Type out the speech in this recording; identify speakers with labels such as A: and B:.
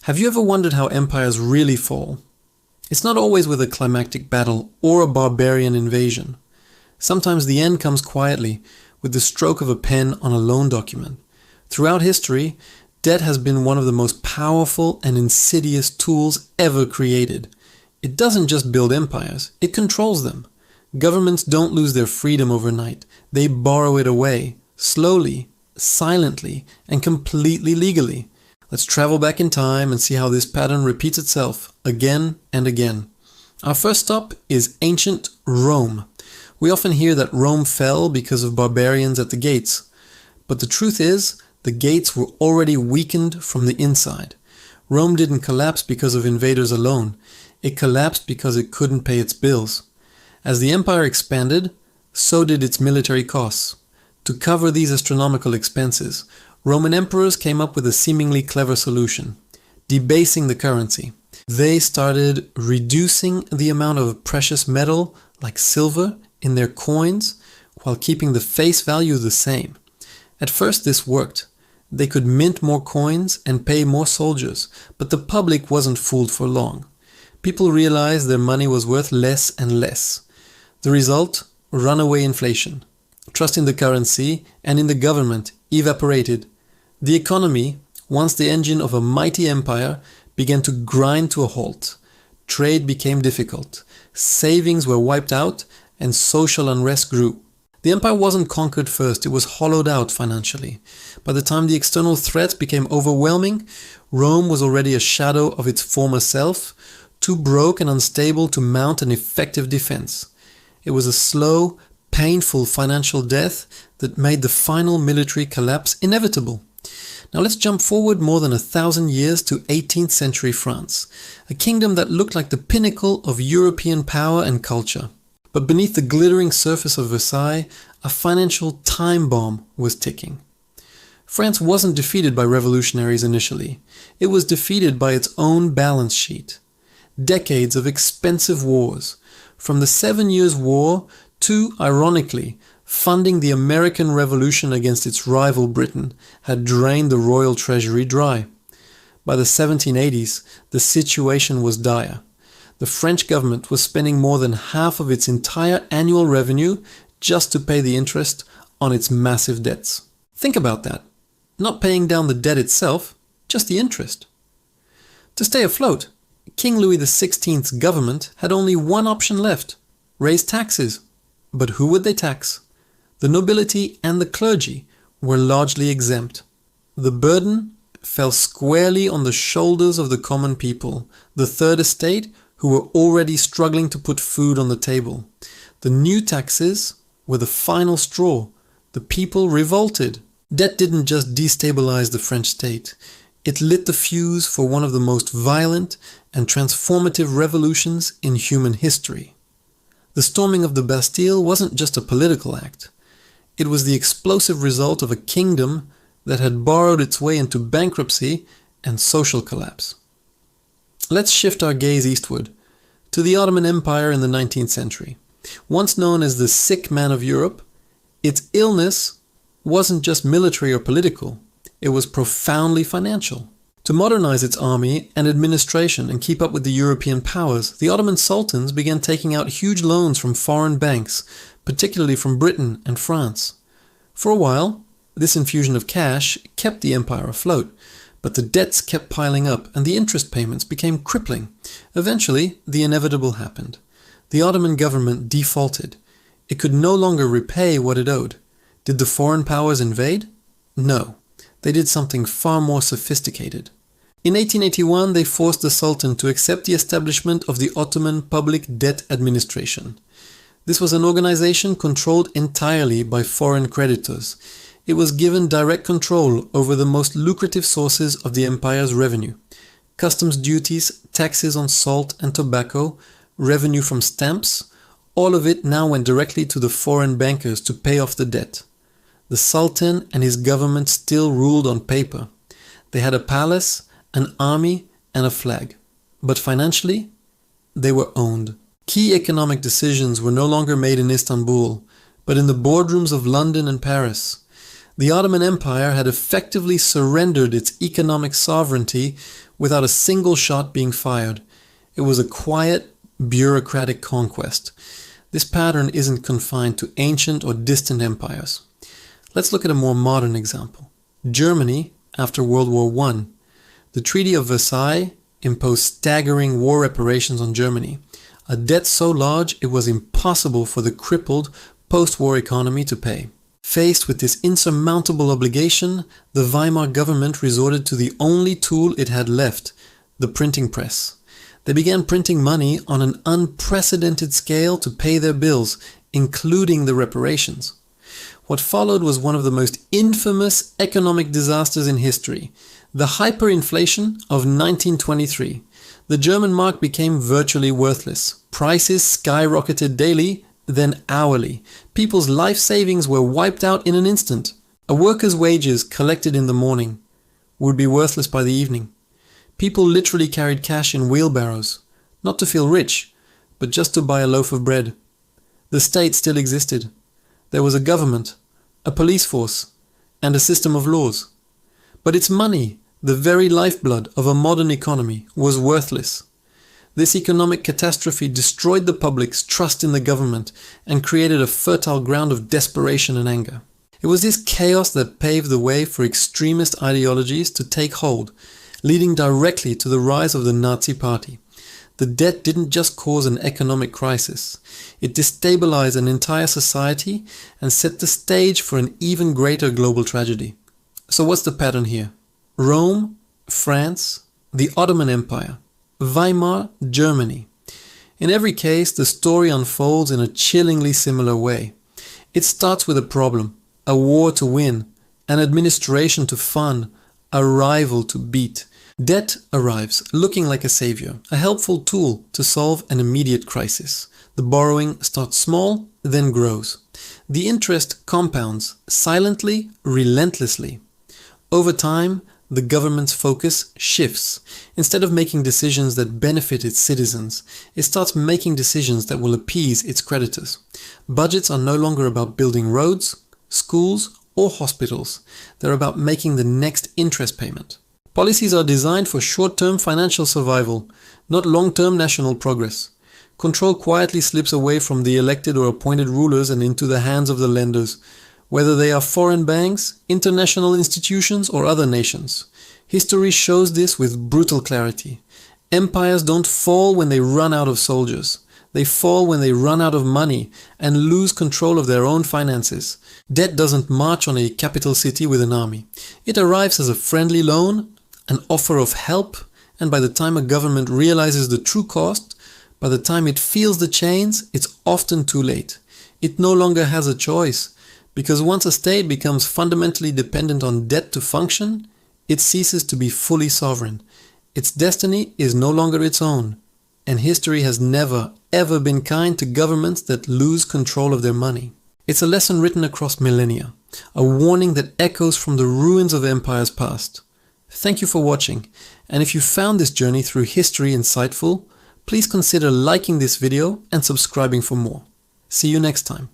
A: Have you ever wondered how empires really fall? It's not always with a climactic battle or a barbarian invasion. Sometimes the end comes quietly, with the stroke of a pen on a loan document. Throughout history, debt has been one of the most powerful and insidious tools ever created. It doesn't just build empires, it controls them. Governments don't lose their freedom overnight. They borrow it away, slowly, silently, and completely legally. Let's travel back in time and see how this pattern repeats itself again and again. Our first stop is ancient Rome. We often hear that Rome fell because of barbarians at the gates. But the truth is, the gates were already weakened from the inside. Rome didn't collapse because of invaders alone. It collapsed because it couldn't pay its bills. As the empire expanded, so did its military costs. To cover these astronomical expenses, Roman emperors came up with a seemingly clever solution: debasing the currency. They started reducing the amount of precious metal, like silver, in their coins, while keeping the face value the same. At first this worked. They could mint more coins and pay more soldiers, but the public wasn't fooled for long. People realized their money was worth less and less. The result? Runaway inflation. Trust in the currency and in the government evaporated. The economy, once the engine of a mighty empire, began to grind to a halt. Trade became difficult. Savings were wiped out and social unrest grew. The empire wasn't conquered first, it was hollowed out financially. By the time the external threats became overwhelming, Rome was already a shadow of its former self, too broke and unstable to mount an effective defense. It was a slow, painful financial death that made the final military collapse inevitable. Now let's jump forward more than 1,000 years to 18th century France, a kingdom that looked like the pinnacle of European power and culture. But beneath the glittering surface of Versailles, a financial time bomb was ticking. France wasn't defeated by revolutionaries initially. It was defeated by its own balance sheet. Decades of expensive wars, from the 7 Years' War to, ironically, funding the American Revolution against its rival Britain, had drained the royal treasury dry. By the 1780s, the situation was dire. The French government was spending more than half of its entire annual revenue just to pay the interest on its massive debts. Think about that. Not paying down the debt itself, just the interest. To stay afloat, King Louis XVI's government had only one option left: raise taxes. But who would they tax? The nobility and the clergy were largely exempt. The burden fell squarely on the shoulders of the common people, the Third Estate, who were already struggling to put food on the table. The new taxes were the final straw. The people revolted. Debt didn't just destabilize the French state. It lit the fuse for one of the most violent and transformative revolutions in human history. The storming of the Bastille wasn't just a political act. It was the explosive result of a kingdom that had borrowed its way into bankruptcy and social collapse. Let's shift our gaze eastward, to the Ottoman Empire in the 19th century. Once known as the sick man of Europe, its illness wasn't just military or political, it was profoundly financial. To modernize its army and administration and keep up with the European powers, the Ottoman sultans began taking out huge loans from foreign banks, particularly from Britain and France. For a while, this infusion of cash kept the empire afloat, but the debts kept piling up and the interest payments became crippling. Eventually, the inevitable happened. The Ottoman government defaulted. It could no longer repay what it owed. Did the foreign powers invade? No. They did something far more sophisticated. In 1881, they forced the Sultan to accept the establishment of the Ottoman Public Debt Administration. This was an organization controlled entirely by foreign creditors. It was given direct control over the most lucrative sources of the empire's revenue: customs duties, taxes on salt and tobacco, revenue from stamps. All of it now went directly to the foreign bankers to pay off the debt. The Sultan and his government still ruled on paper. They had a palace, an army, and a flag. But financially, they were owned. Key economic decisions were no longer made in Istanbul, but in the boardrooms of London and Paris. The Ottoman Empire had effectively surrendered its economic sovereignty without a single shot being fired. It was a quiet, bureaucratic conquest. This pattern isn't confined to ancient or distant empires. Let's look at a more modern example. Germany, after World War I. The Treaty of Versailles imposed staggering war reparations on Germany, a debt so large it was impossible for the crippled post-war economy to pay. Faced with this insurmountable obligation, the Weimar government resorted to the only tool it had left, the printing press. They began printing money on an unprecedented scale to pay their bills, including the reparations. What followed was one of the most infamous economic disasters in history, the hyperinflation of 1923. The German mark became virtually worthless. Prices skyrocketed daily, then hourly. People's life savings were wiped out in an instant. A worker's wages collected in the morning would be worthless by the evening. People literally carried cash in wheelbarrows, not to feel rich, but just to buy a loaf of bread. The state still existed. There was a government, a police force, and a system of laws. But its money, the very lifeblood of a modern economy, was worthless. This economic catastrophe destroyed the public's trust in the government and created a fertile ground of desperation and anger. It was this chaos that paved the way for extremist ideologies to take hold, leading directly to the rise of the Nazi Party. The debt didn't just cause an economic crisis. It destabilized an entire society and set the stage for an even greater global tragedy. So what's the pattern here? Rome, France, the Ottoman Empire, Weimar, Germany. In every case, the story unfolds in a chillingly similar way. It starts with a problem, a war to win, an administration to fund, a rival to beat. Debt arrives looking like a savior, a helpful tool to solve an immediate crisis. The borrowing starts small, then grows. The interest compounds silently, relentlessly. Over time, the government's focus shifts. Instead of making decisions that benefit its citizens, it starts making decisions that will appease its creditors. Budgets are no longer about building roads, schools, or hospitals. They're about making the next interest payment. Policies are designed for short-term financial survival, not long-term national progress. Control quietly slips away from the elected or appointed rulers and into the hands of the lenders, whether they are foreign banks, international institutions, or other nations. History shows this with brutal clarity. Empires don't fall when they run out of soldiers. They fall when they run out of money and lose control of their own finances. Debt doesn't march on a capital city with an army. It arrives as a friendly loan, an offer of help, and by the time a government realizes the true cost, by the time it feels the chains, it's often too late. It no longer has a choice, because once a state becomes fundamentally dependent on debt to function, it ceases to be fully sovereign. Its destiny is no longer its own, and history has never, ever been kind to governments that lose control of their money. It's a lesson written across millennia, a warning that echoes from the ruins of empires past. Thank you for watching, and if you found this journey through history insightful, please consider liking this video and subscribing for more. See you next time.